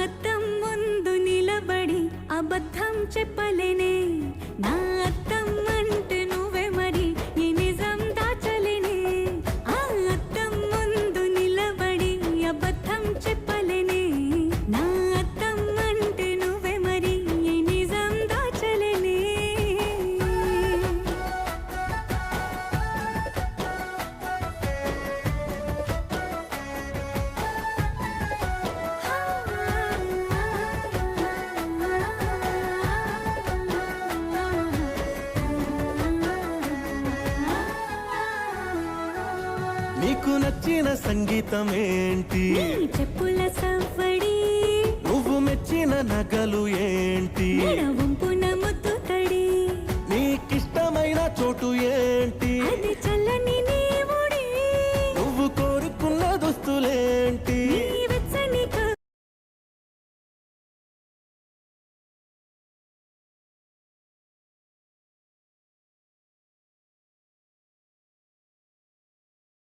అద్దం ముందు నిలబడి అబద్ధం చెప్పలేనే నా అద్దం అంటే నువ్వే మరి ఈ నిజం దాచలేనే ఆ అద్దం ముందు నిలబడి అబద్ధం చెప్పలేనే నా అద్దం అంటే నువ్వే మరి ఈ నిజం దాచలేనే నీకు నచ్చిన సంగీతం ఏంటి నీ చెప్పుల సవ్వడి నువ్వు మెచ్చిన నగలు ఏంటి వంపున ముద్దు తడి నీకిష్టమైన చోటు ఏంటి